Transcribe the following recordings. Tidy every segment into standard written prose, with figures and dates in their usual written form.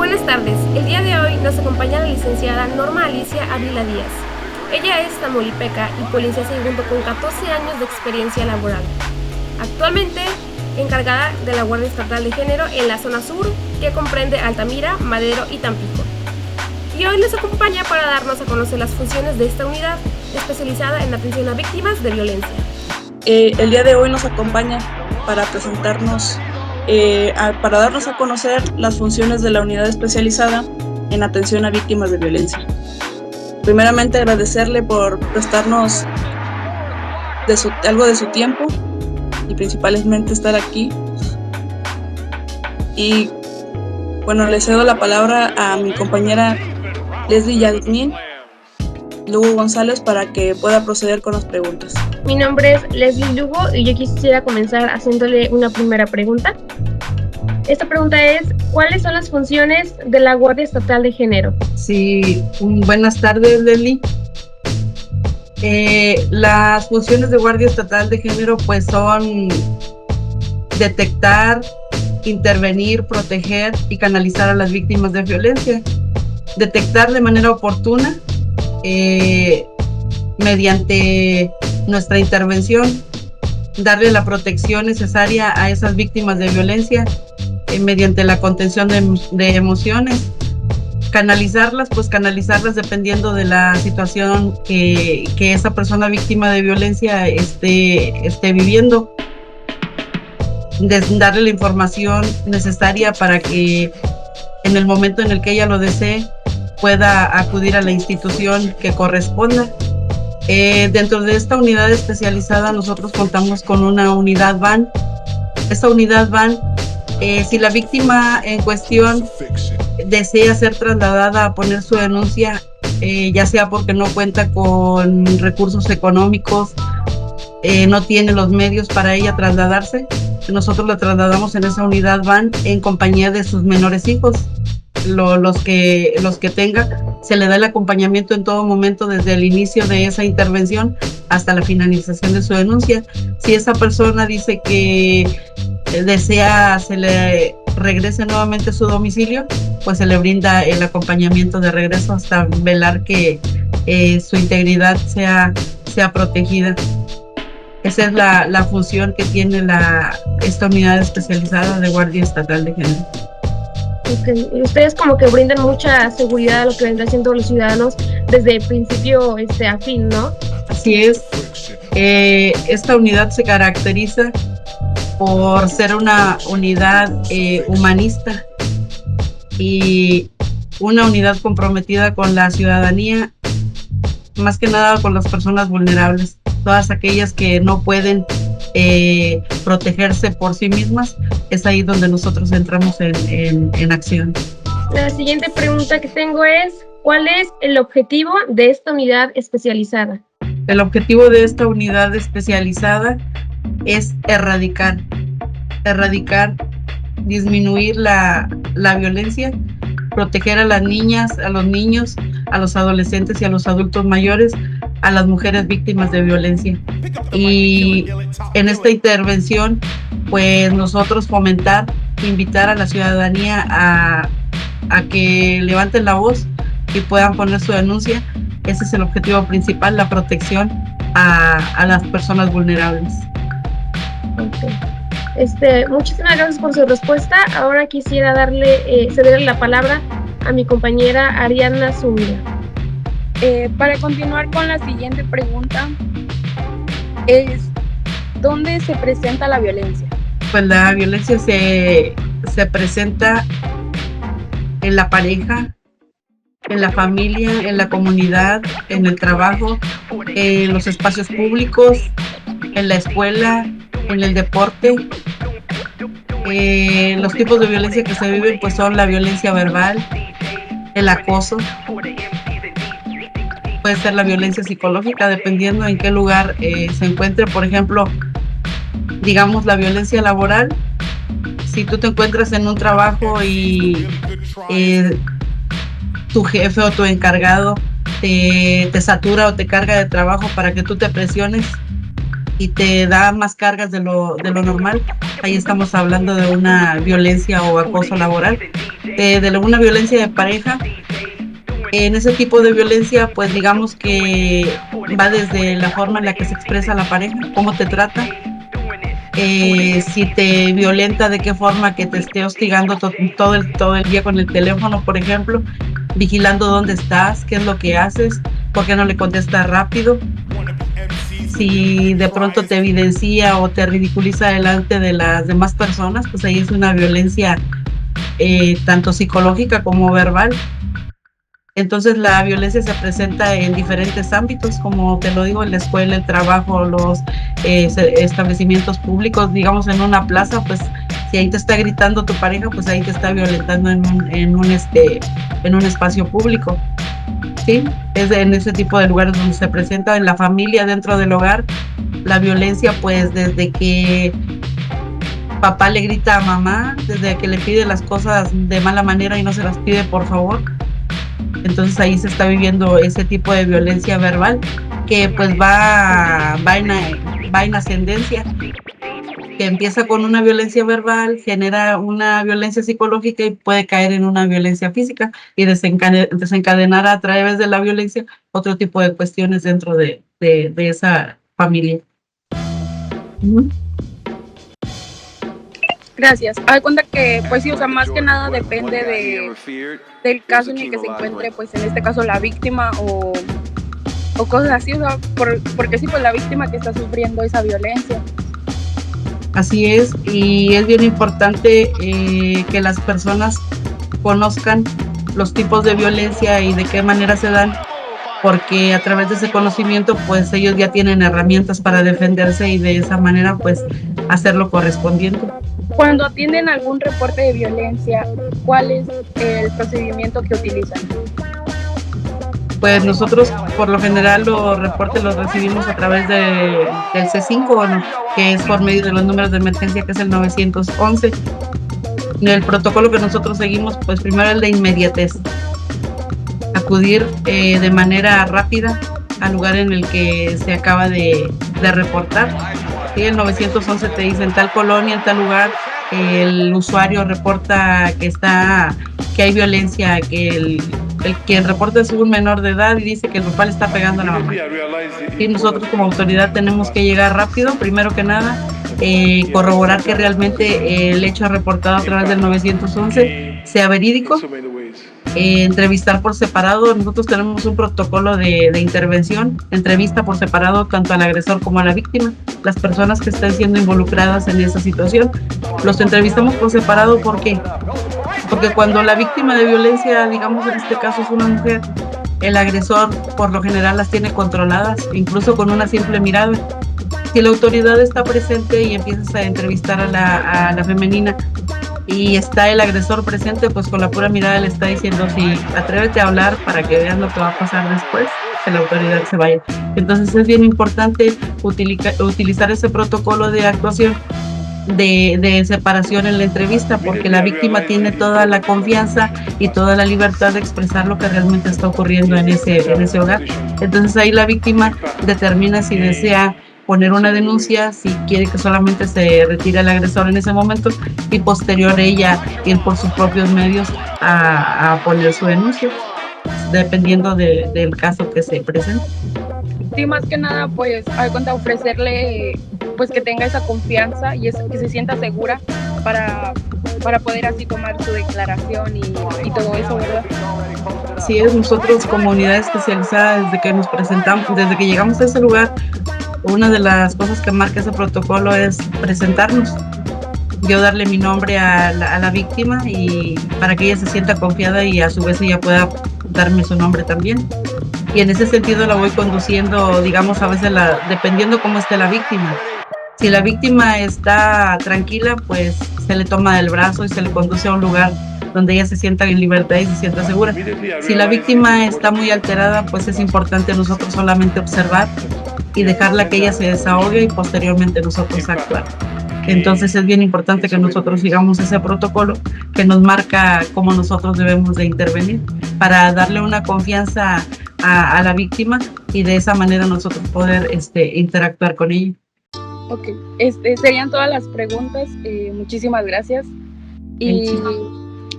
Buenas tardes, el día de hoy nos acompaña la licenciada Norma Alicia Ávila Díaz. Ella es tamaulipeca y policense junto con 14 años de experiencia laboral. Actualmente encargada de la Guardia Estatal de Género en la zona sur, que comprende Altamira, Madero y Tampico. Y hoy nos acompaña para darnos a conocer las funciones de esta unidad especializada en atención a víctimas de violencia. El día de hoy nos acompaña para presentarnos, para darnos a conocer las funciones de la unidad especializada en atención a víctimas de violencia. Primeramente, agradecerle por prestarnos algo de su tiempo y principalmente estar aquí. Y bueno, le cedo la palabra a mi compañera Leslie Yasmín Lugo González para que pueda proceder con las preguntas. Mi nombre es Leslie Lugo y yo quisiera comenzar haciéndole una primera pregunta. Esta pregunta es: ¿cuáles son las funciones de la Guardia Estatal de Género? Sí, buenas tardes, Leslie. Las funciones de Guardia Estatal de Género pues son detectar, intervenir, proteger y canalizar a las víctimas de violencia. Detectar de manera oportuna mediante nuestra intervención, darle la protección necesaria a esas víctimas de violencia mediante la contención de emociones. Canalizarlas dependiendo de la situación que esa persona víctima de violencia esté viviendo. Darle la información necesaria para que en el momento en el que ella lo desee pueda acudir a la institución que corresponda. Dentro de esta unidad especializada nosotros contamos con una unidad VAN. Esta unidad VAN, si la víctima en cuestión desea ser trasladada a poner su denuncia, ya sea porque no cuenta con recursos económicos, no tiene los medios para ella trasladarse, nosotros la trasladamos en esa unidad VAN en compañía de sus menores hijos. Los que tenga, se le da el acompañamiento en todo momento desde el inicio de esa intervención hasta la finalización de su denuncia. Si esa persona dice que desea se le regrese nuevamente a su domicilio, pues se le brinda el acompañamiento de regreso hasta velar que su integridad sea protegida. Esa es la función que tiene esta unidad especializada de Guardia Estatal de Género. Okay. Ustedes como que brindan mucha seguridad a lo que vendrán haciendo los ciudadanos desde el principio a fin, ¿no? Así es. Esta unidad se caracteriza por ser una unidad humanista y una unidad comprometida con la ciudadanía, más que nada con las personas vulnerables, todas aquellas que no pueden protegerse por sí mismas. Es ahí donde nosotros entramos en acción. La siguiente pregunta que tengo es: ¿cuál es el objetivo de esta unidad especializada? El objetivo de esta unidad especializada es erradicar, disminuir la violencia, proteger a las niñas, a los niños, a los adolescentes y a los adultos mayores, a las mujeres víctimas de violencia. Y en esta intervención, pues nosotros invitar a la ciudadanía a que levanten la voz y puedan poner su denuncia. Ese es el objetivo principal, la protección a las personas vulnerables. Okay. Muchísimas gracias por su respuesta. Ahora quisiera cederle la palabra a mi compañera Ariadna Zúñiga. Para continuar con la siguiente pregunta, es: ¿dónde se presenta la violencia? Pues la violencia se presenta en la pareja, en la familia, en la comunidad, en el trabajo, en los espacios públicos, en la escuela, en el deporte. Los tipos de violencia que se viven pues son la violencia verbal, el acoso, puede ser la violencia psicológica dependiendo en qué lugar se encuentre. Por ejemplo, digamos la violencia laboral. Si tú te encuentras en un trabajo y tu jefe o tu encargado te satura o te carga de trabajo para que tú te presiones y te da más cargas de lo normal, ahí estamos hablando de una violencia o acoso laboral. de alguna violencia de pareja. En ese tipo de violencia, pues digamos que va desde la forma en la que se expresa la pareja, cómo te trata, si te violenta, de qué forma, que te esté hostigando todo el día con el teléfono, por ejemplo, vigilando dónde estás, qué es lo que haces, por qué no le contestas rápido. Si de pronto te evidencia o te ridiculiza delante de las demás personas, pues ahí es una violencia tanto psicológica como verbal. Entonces la violencia se presenta en diferentes ámbitos, como te lo digo, en la escuela, el trabajo, los establecimientos públicos, digamos en una plaza, pues si ahí te está gritando tu pareja, pues ahí te está violentando en un espacio público. Sí, es en ese tipo de lugares donde se presenta. En la familia, dentro del hogar, la violencia, pues desde que papá le grita a mamá, desde que le pide las cosas de mala manera y no se las pide por favor. Entonces ahí se está viviendo ese tipo de violencia verbal que pues va en ascendencia, que empieza con una violencia verbal, genera una violencia psicológica y puede caer en una violencia física y desencadenar a través de la violencia otro tipo de cuestiones dentro de esa familia. Gracias. Hay cuenta que, pues sí, o sea, más que nada depende del caso en el que se encuentre, pues en este caso la víctima o cosas así, o sea, porque sí, pues la víctima que está sufriendo esa violencia. Así es, y es bien importante que las personas conozcan los tipos de violencia y de qué manera se dan, porque a través de ese conocimiento, pues ellos ya tienen herramientas para defenderse y de esa manera, pues, hacer lo correspondiente. Cuando atienden algún reporte de violencia, ¿cuál es el procedimiento que utilizan? Pues nosotros por lo general los reportes los recibimos a través del C5, ¿no? Que es por medio de los números de emergencia, que es el 911. El protocolo que nosotros seguimos, pues primero el de inmediatez. Acudir de manera rápida al lugar en el que se acaba de reportar. Sí, el 911 te dice en tal colonia, en tal lugar, el usuario reporta que hay violencia, que quien reporta es un menor de edad y dice que el papá le está pegando a la mamá. Y nosotros como autoridad tenemos que llegar rápido, primero que nada, corroborar que realmente el hecho reportado a través del 911 sea verídico. Entrevistar por separado. Nosotros tenemos un protocolo de intervención, entrevista por separado tanto al agresor como a la víctima, las personas que están siendo involucradas en esa situación. Los entrevistamos por separado, ¿por qué? Porque cuando la víctima de violencia, digamos en este caso es una mujer, el agresor por lo general las tiene controladas, incluso con una simple mirada. Si la autoridad está presente y empiezas a entrevistar a la femenina y está el agresor presente, pues con la pura mirada le está diciendo, sí, atrévete a hablar para que veas lo que va a pasar después, que la autoridad se vaya. Entonces es bien importante utilizar ese protocolo de actuación de separación en la entrevista, porque la víctima tiene toda la confianza y toda la libertad de expresar lo que realmente está ocurriendo en ese hogar. Entonces ahí la víctima determina si desea poner una denuncia, si quiere que solamente se retire el agresor en ese momento y posterior ella ir por sus propios medios a poner su denuncia, dependiendo del caso que se presente. Sí, más que nada, pues, hay cuenta ofrecerle, pues, que tenga esa confianza y que se sienta segura para poder así tomar su declaración y todo eso, ¿verdad? Sí, es, nosotros como unidad especializada, desde que nos presentamos, desde que llegamos a ese lugar, una de las cosas que marca ese protocolo es presentarnos, yo darle mi nombre a la víctima y para que ella se sienta confiada y a su vez ella pueda darme su nombre también. Y en ese sentido la voy conduciendo, digamos, a veces dependiendo cómo esté la víctima. Si la víctima está tranquila, pues se le toma del brazo y se le conduce a un lugar donde ella se sienta en libertad y se sienta segura. Si la víctima está muy alterada, pues es importante nosotros solamente observar y dejarla que ella se desahogue y posteriormente nosotros actuar. Entonces es bien importante que nosotros sigamos ese protocolo que nos marca cómo nosotros debemos de intervenir para darle una confianza a la víctima y de esa manera nosotros poder interactuar con ella. Ok, serían todas las preguntas. Muchísimas gracias. Y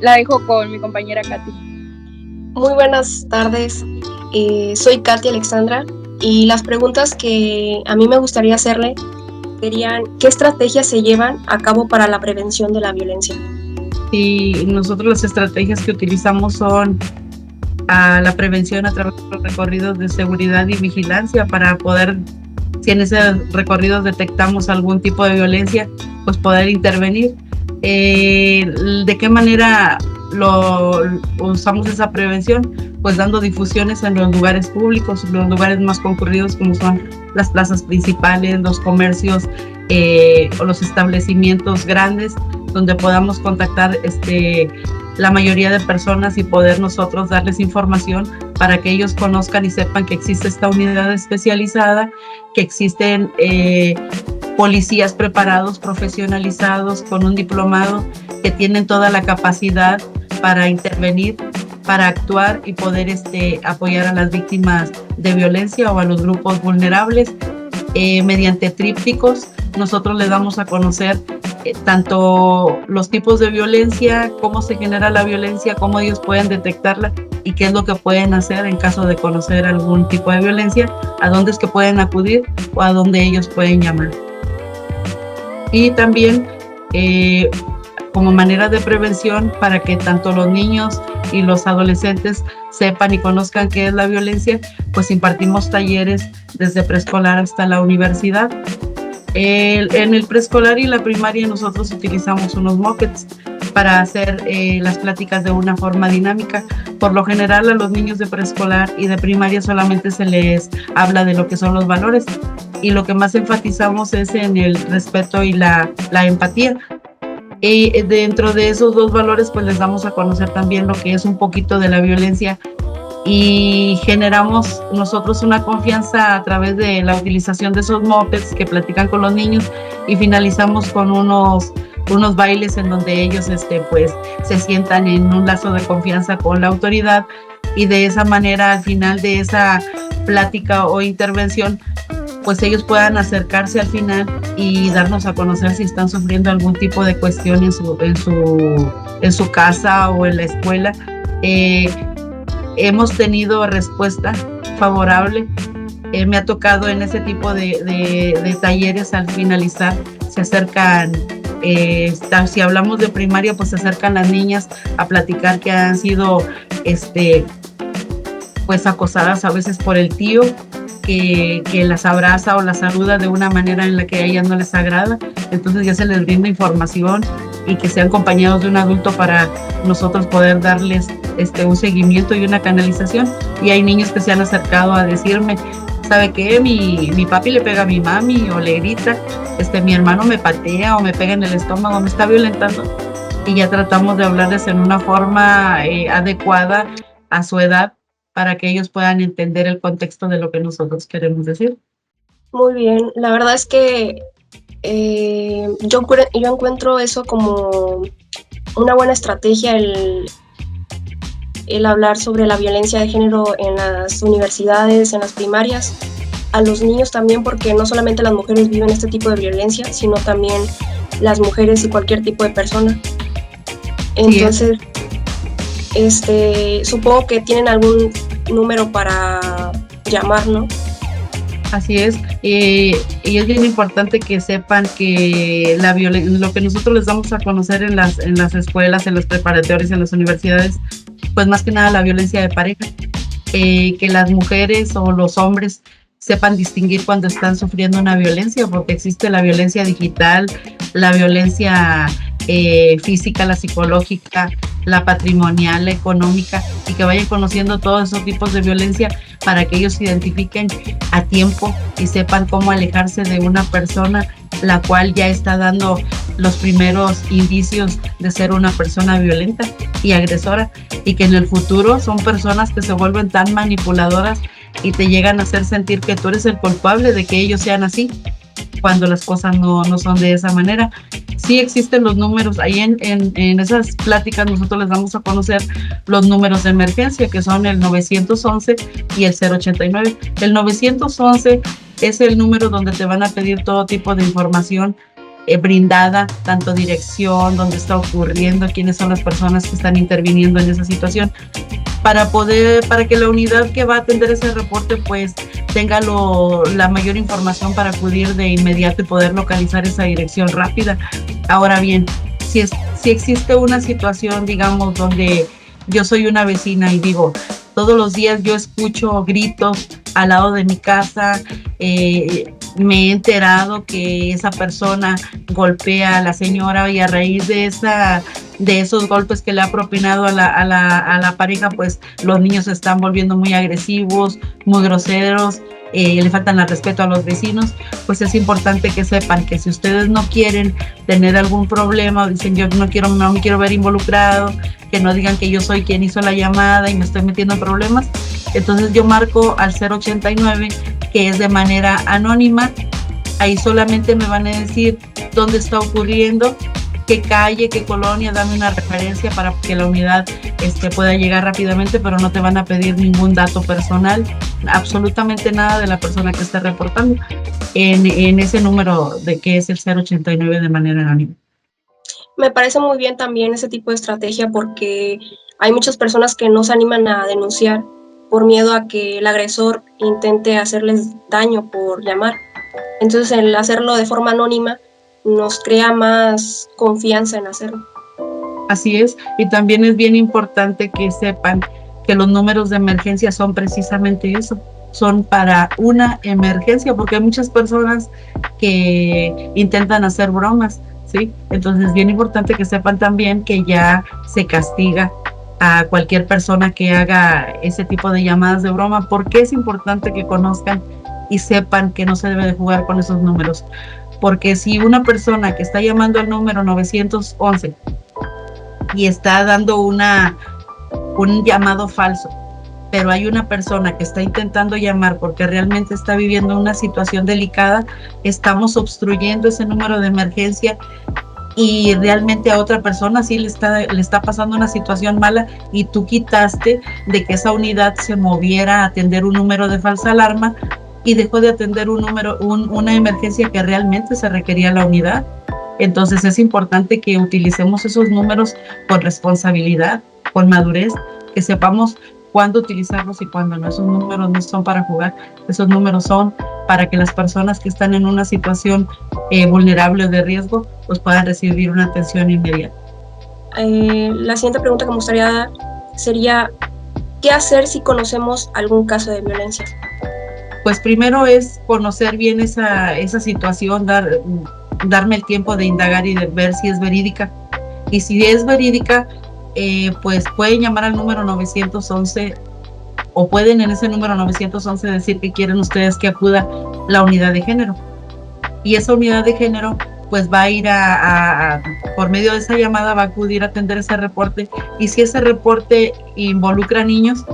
la dejo con mi compañera Katy. Muy buenas tardes, soy Katy Alexandra y las preguntas que a mí me gustaría hacerle serían: ¿qué estrategias se llevan a cabo para la prevención de la violencia? Y nosotros las estrategias que utilizamos son la prevención a través de los recorridos de seguridad y vigilancia para poder, si en esos recorridos detectamos algún tipo de violencia, pues poder intervenir. ¿De qué manera usamos esa prevención? Pues dando difusiones en los lugares públicos, los lugares más concurridos como son las plazas principales, los comercios o los establecimientos grandes, donde podamos contactar la mayoría de personas y poder nosotros darles información para que ellos conozcan y sepan que existe esta unidad especializada, que existen policías preparados, profesionalizados, con un diplomado, que tienen toda la capacidad para intervenir, para actuar y poder apoyar a las víctimas de violencia o a los grupos vulnerables. Mediante trípticos, nosotros les damos a conocer tanto los tipos de violencia, cómo se genera la violencia, cómo ellos pueden detectarla y qué es lo que pueden hacer en caso de conocer algún tipo de violencia, a dónde es que pueden acudir o a dónde ellos pueden llamar. Y también como manera de prevención, para que tanto los niños y los adolescentes sepan y conozcan qué es la violencia, pues impartimos talleres desde preescolar hasta la universidad. En el preescolar y la primaria nosotros utilizamos unos mopeds para hacer las pláticas de una forma dinámica. Por lo general a los niños de preescolar y de primaria solamente se les habla de lo que son los valores, y lo que más enfatizamos es en el respeto y la empatía. Y dentro de esos dos valores pues les damos a conocer también lo que es un poquito de la violencia, y generamos nosotros una confianza a través de la utilización de esos mopeds que platican con los niños, y finalizamos con unos bailes en donde ellos pues se sientan en un lazo de confianza con la autoridad, y de esa manera al final de esa plática o intervención pues ellos puedan acercarse al final y darnos a conocer si están sufriendo algún tipo de cuestión en su casa o en la escuela. Hemos tenido respuesta favorable. Me ha tocado en ese tipo de talleres, al finalizar se acercan, si hablamos de primaria, pues se acercan las niñas a platicar que han sido pues acosadas a veces por el tío, que las abraza o las saluda de una manera en la que a ellas no les agrada. Entonces ya se les brinda información y que sean acompañados de un adulto para nosotros poder darles un seguimiento y una canalización. Y hay niños que se han acercado a decirme: ¿sabe qué? Mi papi le pega a mi mami o le grita, mi hermano me patea o me pega en el estómago, me está violentando. Y ya tratamos de hablarles en una forma adecuada a su edad, para que ellos puedan entender el contexto de lo que nosotros queremos decir. Muy bien, la verdad es que yo encuentro eso como una buena estrategia, el hablar sobre la violencia de género en las universidades, en las primarias, a los niños también, porque no solamente las mujeres viven este tipo de violencia, sino también las mujeres y cualquier tipo de persona. Entonces, supongo que tienen algún número para llamar, ¿no? Así es, y es bien importante que sepan que lo que nosotros les damos a conocer en las escuelas, en los preparatorios, en las universidades, pues más que nada la violencia de pareja, que las mujeres o los hombres sepan distinguir cuando están sufriendo una violencia, porque existe la violencia digital, la violencia física, la psicológica, la patrimonial, la económica, y que vayan conociendo todos esos tipos de violencia para que ellos se identifiquen a tiempo y sepan cómo alejarse de una persona la cual ya está dando los primeros indicios de ser una persona violenta y agresora, y que en el futuro son personas que se vuelven tan manipuladoras y te llegan a hacer sentir que tú eres el culpable de que ellos sean así, cuando las cosas no son de esa manera. Sí existen los números, ahí en esas pláticas nosotros les damos a conocer los números de emergencia, que son el 911 y el 089. El 911 es el número donde te van a pedir todo tipo de información brindada, tanto dirección, dónde está ocurriendo, quiénes son las personas que están interviniendo en esa situación, para que la unidad que va a atender ese reporte pues tenga la mayor información para acudir de inmediato y poder localizar esa dirección rápida. Ahora bien, si existe una situación, digamos, donde yo soy una vecina y digo, todos los días yo escucho gritos al lado de mi casa, me he enterado que esa persona golpea a la señora y a raíz de esos golpes que le ha propinado a la pareja, pues los niños se están volviendo muy agresivos, muy groseros, le faltan el respeto a los vecinos. Pues es importante que sepan que si ustedes no quieren tener algún problema, dicen yo no me quiero ver involucrado, que no digan que yo soy quien hizo la llamada y me estoy metiendo en problemas, entonces yo marco al 089, que es de manera anónima. Ahí solamente me van a decir dónde está ocurriendo, qué calle, qué colonia, dame una referencia para que la unidad pueda llegar rápidamente, pero no te van a pedir ningún dato personal, absolutamente nada de la persona que esté reportando en ese número de que es el 089 de manera anónima. Me parece muy bien también ese tipo de estrategia porque hay muchas personas que no se animan a denunciar por miedo a que el agresor intente hacerles daño por llamar. Entonces, el hacerlo de forma anónima nos crea más confianza en hacerlo. Así es, y también es bien importante que sepan que los números de emergencia son precisamente eso, son para una emergencia, porque hay muchas personas que intentan hacer bromas, ¿sí? Entonces es bien importante que sepan también que ya se castiga a cualquier persona que haga ese tipo de llamadas de broma. Porque es importante que conozcan y sepan que no se debe de jugar con esos números, porque si una persona que está llamando al número 911 y está dando un llamado falso, pero hay una persona que está intentando llamar porque realmente está viviendo una situación delicada, estamos obstruyendo ese número de emergencia y realmente a otra persona sí le está pasando una situación mala y tú quitaste de que esa unidad se moviera a atender un número de falsa alarma y dejó de atender una emergencia que realmente se requería la unidad. Entonces es importante que utilicemos esos números con responsabilidad, con madurez, que sepamos cuándo utilizarlos y cuándo no. Esos números no son para jugar, esos números son para que las personas que están en una situación vulnerable o de riesgo pues puedan recibir una atención inmediata. La siguiente pregunta que me gustaría dar sería, ¿qué hacer si conocemos algún caso de violencia? Pues primero es conocer bien esa situación, darme el tiempo de indagar y de ver si es verídica. Y si es verídica, pues pueden llamar al número 911 o pueden en ese número 911 decir que quieren ustedes que acuda la unidad de género. Y esa unidad de género pues va a ir por medio de esa llamada va a acudir a atender ese reporte. Y si ese reporte involucra a niños,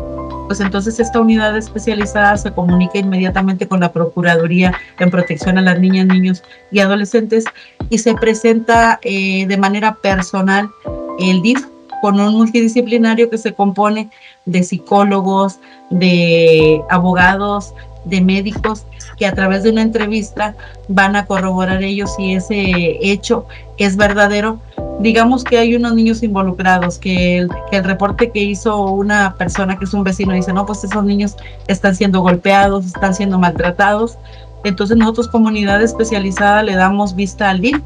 pues entonces esta unidad especializada se comunica inmediatamente con la Procuraduría en Protección a las Niñas, Niños y Adolescentes y se presenta de manera personal el DIF con un multidisciplinario que se compone de psicólogos, de abogados, de médicos, que a través de una entrevista van a corroborar ellos si ese hecho es verdadero. Digamos que hay unos niños involucrados, que el reporte que hizo una persona que es un vecino dice, no, pues esos niños están siendo golpeados, están siendo maltratados. Entonces nosotros como unidad especializada le damos vista al DIF.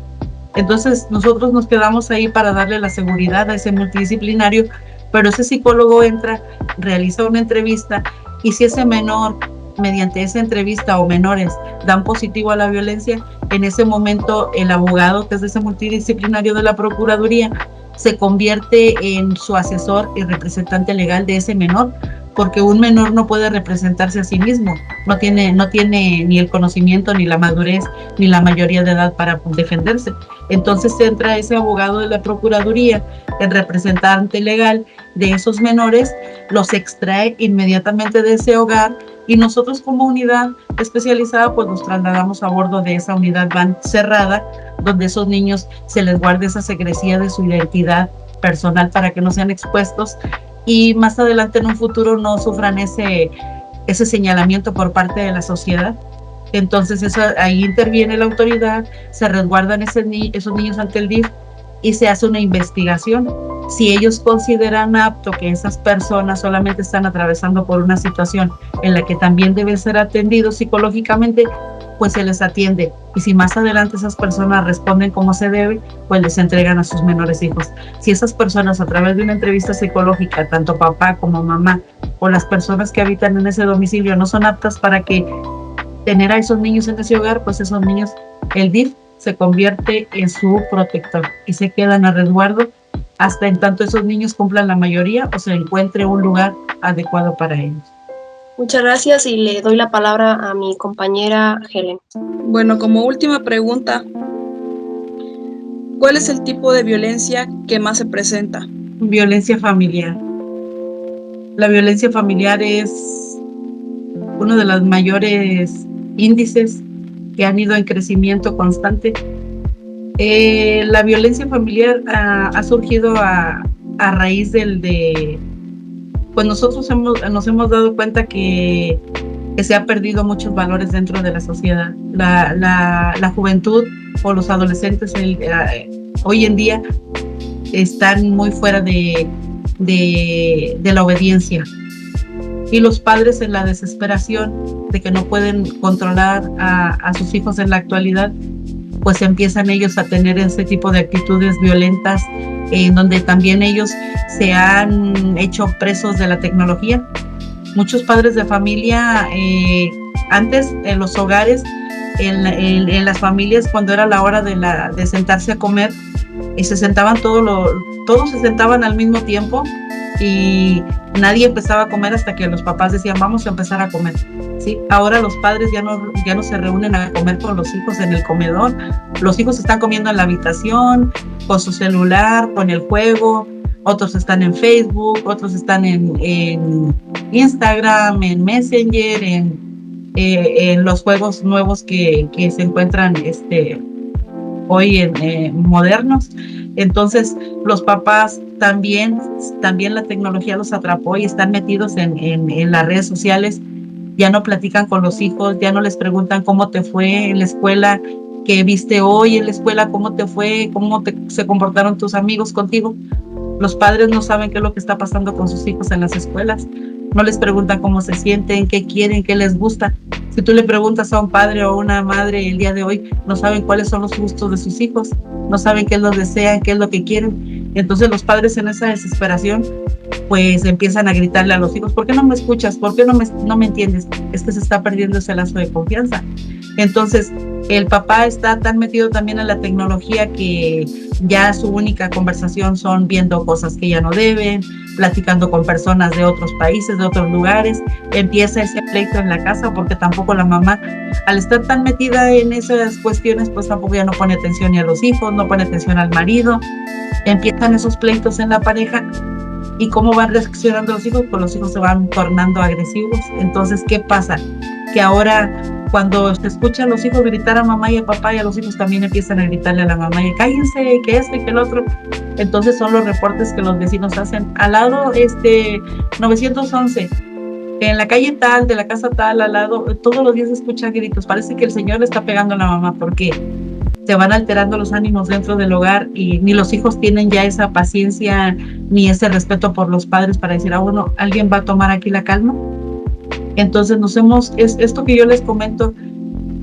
Entonces nosotros nos quedamos ahí para darle la seguridad a ese multidisciplinario, pero ese psicólogo entra, realiza una entrevista y si ese menor, mediante esa entrevista o menores dan positivo a la violencia, en ese momento el abogado, que es de ese multidisciplinario de la Procuraduría, se convierte en su asesor y representante legal de ese menor, porque un menor no puede representarse a sí mismo, no tiene ni el conocimiento, ni la madurez, ni la mayoría de edad para defenderse. Entonces entra ese abogado de la Procuraduría, el representante legal de esos menores, los extrae inmediatamente de ese hogar y nosotros como unidad especializada pues nos trasladamos a bordo de esa unidad van cerrada, donde esos niños se les guarde esa secrecía de su identidad personal para que no sean expuestos y más adelante en un futuro no sufran ese señalamiento por parte de la sociedad. Entonces ahí interviene la autoridad, se resguardan esos niños ante el DIF y se hace una investigación. Si ellos consideran apto que esas personas solamente están atravesando por una situación en la que también deben ser atendidos psicológicamente, pues se les atiende. Y si más adelante esas personas responden como se debe, pues les entregan a sus menores hijos. Si esas personas, a través de una entrevista psicológica, tanto papá como mamá o las personas que habitan en ese domicilio no son aptas para que tener a esos niños en ese hogar, pues esos niños, el DIF se convierte en su protector y se quedan a resguardo hasta en tanto esos niños cumplan la mayoría o se encuentre un lugar adecuado para ellos. Muchas gracias y le doy la palabra a mi compañera Helen. Bueno, como última pregunta, ¿cuál es el tipo de violencia que más se presenta? Violencia familiar. La violencia familiar es uno de los mayores índices que han ido en crecimiento constante. La violencia familiar ha surgido a raíz pues nosotros nos hemos dado cuenta que se ha perdido muchos valores dentro de la sociedad. La juventud o los adolescentes hoy en día están muy fuera de la obediencia. Y los padres, en la desesperación de que no pueden controlar a sus hijos en la actualidad, pues empiezan ellos a tener ese tipo de actitudes violentas, donde también ellos se han hecho presos de la tecnología. Muchos padres de familia, antes en los hogares, en las familias, cuando era la hora de sentarse a comer, se sentaban todos se sentaban al mismo tiempo y nadie empezaba a comer hasta que los papás decían vamos a empezar a comer, ¿sí? Ahora los padres ya no se reúnen a comer con los hijos en el comedor, los hijos están comiendo en la habitación, con su celular, con el juego, otros están en Facebook, otros están en Instagram, en Messenger, en los juegos nuevos que se encuentran hoy modernos. Entonces los papás también la tecnología los atrapó y están metidos en las redes sociales, ya no platican con los hijos, ya no les preguntan cómo te fue en la escuela, qué viste hoy en la escuela, cómo te fue, se comportaron tus amigos contigo. Los padres no saben qué es lo que está pasando con sus hijos en las escuelas, no les preguntan cómo se sienten, qué quieren, qué les gusta. Si tú le preguntas a un padre o una madre el día de hoy, no saben cuáles son los gustos de sus hijos, no saben qué es lo que desean, qué es lo que quieren. Entonces los padres, en esa desesperación, pues empiezan a gritarle a los hijos, ¿por qué no me escuchas? ¿Por qué no me entiendes? Es que se está perdiendo ese lazo de confianza. Entonces el papá está tan metido también en la tecnología que ya su única conversación son viendo cosas que ya no deben, platicando con personas de otros países, de otros lugares. Empieza ese pleito en la casa porque tampoco la mamá, al estar tan metida en esas cuestiones, pues tampoco ya no pone atención ni a los hijos, no pone atención al marido. Empiezan esos pleitos en la pareja. ¿Y cómo van reaccionando los hijos? Pues los hijos se van tornando agresivos. Entonces, ¿qué pasa? Que ahora, cuando se escuchan los hijos gritar a mamá y a papá, y a los hijos también empiezan a gritarle a la mamá y cállense, que esto y que el otro. Entonces son los reportes que los vecinos hacen. Al lado, 911, en la calle tal, de la casa tal, al lado, todos los días se escuchan gritos. Parece que el señor le está pegando a la mamá porque se van alterando los ánimos dentro del hogar y ni los hijos tienen ya esa paciencia ni ese respeto por los padres para decir, bueno, alguien va a tomar aquí la calma. Entonces esto que yo les comento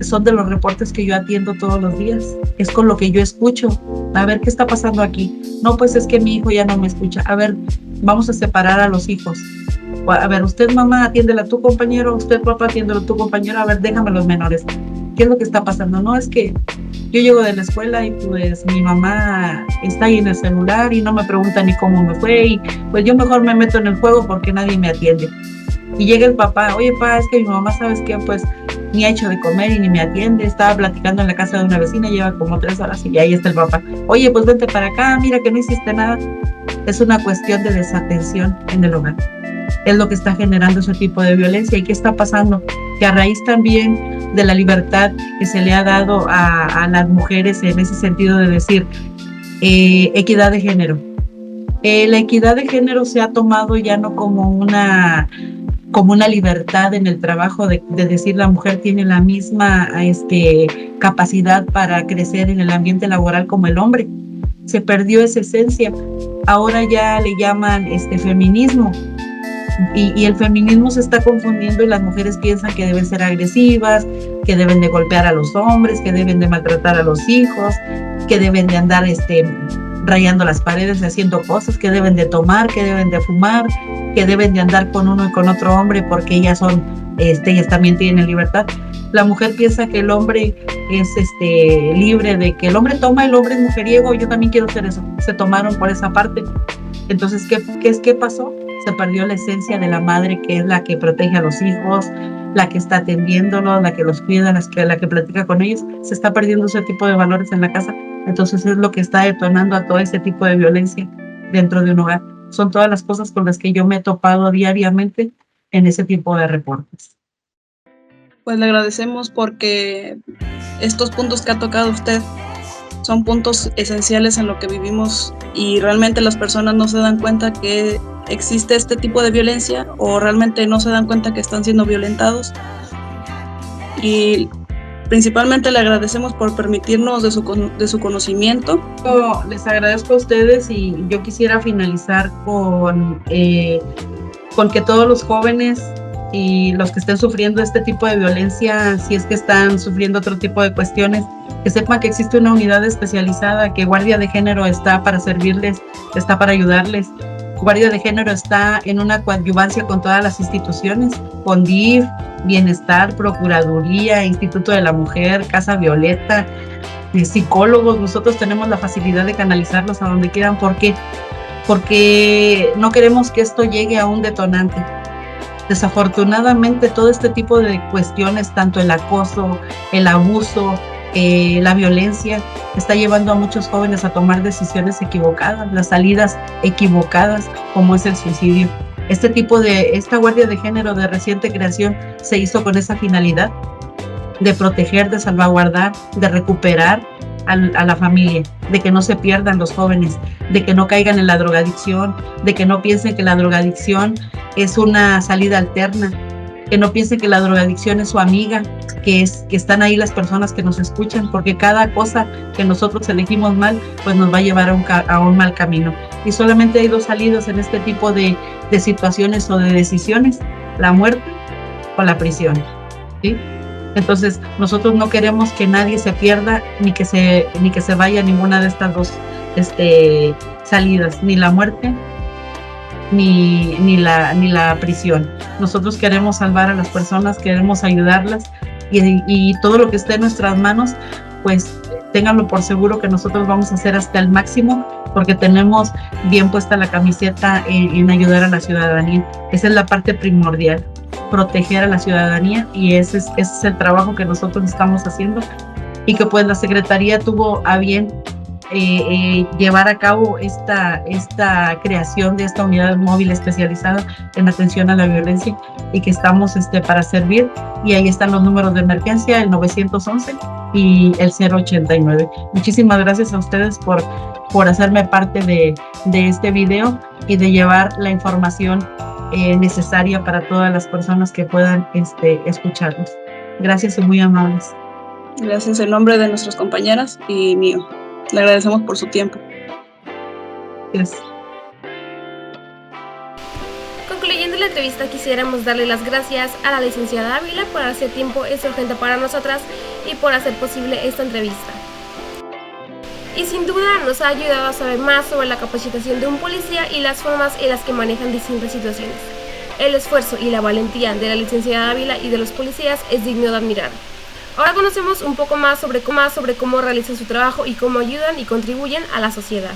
son de los reportes que yo atiendo todos los días, es con lo que yo escucho. A ver, ¿qué está pasando aquí? No, pues es que mi hijo ya no me escucha. A ver, vamos a separar a los hijos. A ver, usted mamá, atiéndela a tu compañero, usted papá, atiéndelo a tu compañero, a ver, déjame los menores. ¿Qué es lo que está pasando? No, es que yo llego de la escuela y pues mi mamá está ahí en el celular y no me pregunta ni cómo me fue y pues yo mejor me meto en el juego porque nadie me atiende. Y llega el papá, oye pa, es que mi mamá, ¿sabes qué? Pues ni ha hecho de comer y ni me atiende, estaba platicando en la casa de una vecina, lleva como 3 horas y ahí está el papá. Oye, pues vente para acá, mira que no hiciste nada. Es una cuestión de desatención en el hogar. Es lo que está generando ese tipo de violencia. ¿Y qué está pasando? Que a raíz también de la libertad que se le ha dado a las mujeres en ese sentido de decir equidad de género. La equidad de género se ha tomado ya no como como una libertad en el trabajo de decir la mujer tiene la misma capacidad para crecer en el ambiente laboral como el hombre. Se perdió esa esencia. Ahora ya le llaman feminismo. Y el feminismo se está confundiendo y las mujeres piensan que deben ser agresivas, que deben de golpear a los hombres, que deben de maltratar a los hijos, que deben de andar rayando las paredes, haciendo cosas, que deben de tomar, que deben de fumar, que deben de andar con uno y con otro hombre porque ellas también tienen libertad. La mujer piensa que el hombre es libre, de que el hombre toma, el hombre es mujeriego, yo también quiero ser eso. Se tomaron por esa parte. Entonces, ¿qué pasó? Se perdió la esencia de la madre, que es la que protege a los hijos, la que está atendiéndolos, la que los cuida, la que platica con ellos. Se está perdiendo ese tipo de valores en la casa. Entonces es lo que está detonando a todo ese tipo de violencia dentro de un hogar. Son todas las cosas con las que yo me he topado diariamente en ese tipo de reportes. Pues le agradecemos porque estos puntos que ha tocado usted son puntos esenciales en lo que vivimos y realmente las personas no se dan cuenta que existe este tipo de violencia o realmente no se dan cuenta que están siendo violentados. Y principalmente le agradecemos por permitirnos de su conocimiento. Les agradezco a ustedes y yo quisiera finalizar con que todos los jóvenes y los que estén sufriendo este tipo de violencia, si es que están sufriendo otro tipo de cuestiones, que sepan que existe una unidad especializada, que Guardia de Género está para servirles, está para ayudarles. Guardia de Género está en una coadyuvancia con todas las instituciones, con DIF, Bienestar, Procuraduría, Instituto de la Mujer, Casa Violeta, psicólogos. Nosotros tenemos la facilidad de canalizarlos a donde quieran. ¿Por qué? Porque no queremos que esto llegue a un detonante. Desafortunadamente, todo este tipo de cuestiones, tanto el acoso, el abuso, la violencia, está llevando a muchos jóvenes a tomar decisiones equivocadas, las salidas equivocadas, como es el suicidio. Esta Guardia de Género de reciente creación se hizo con esa finalidad de proteger, de salvaguardar, de recuperar a la familia, de que no se pierdan los jóvenes, de que no caigan en la drogadicción, de que no piensen que la drogadicción es una salida alterna, que no piensen que la drogadicción es su amiga, que están ahí las personas que nos escuchan, porque cada cosa que nosotros elegimos mal, pues nos va a llevar a un mal camino. Y solamente hay dos salidas en este tipo de situaciones o de decisiones: la muerte o la prisión, ¿sí? Entonces, nosotros no queremos que nadie se pierda, ni que se vaya a ninguna de estas dos salidas, ni la muerte ni la prisión. Nosotros queremos salvar a las personas, queremos ayudarlas, y todo lo que esté en nuestras manos, pues ténganlo por seguro que nosotros vamos a hacer hasta el máximo, porque tenemos bien puesta la camiseta en ayudar a la ciudadanía. Esa es la parte primordial, proteger a la ciudadanía, y ese es el trabajo que nosotros estamos haciendo, y que pues la Secretaría tuvo a bien llevar a cabo esta creación de esta unidad móvil especializada en atención a la violencia, y que estamos para servir. Y ahí están los números de emergencia, el 911 y el 089. Muchísimas gracias a ustedes por hacerme parte de este video y de llevar la información necesaria para todas las personas que puedan escucharnos. Gracias y muy amables. Gracias en nombre de nuestras compañeras y mío. Le agradecemos por su tiempo. Gracias. Concluyendo la entrevista, quisiéramos darle las gracias a la licenciada Ávila por hacer tiempo urgente para nosotras y por hacer posible esta entrevista. Y sin duda nos ha ayudado a saber más sobre la capacitación de un policía y las formas en las que manejan distintas situaciones. El esfuerzo y la valentía de la licenciada Ávila y de los policías es digno de admirar. Ahora conocemos un poco más sobre cómo realizan su trabajo y cómo ayudan y contribuyen a la sociedad.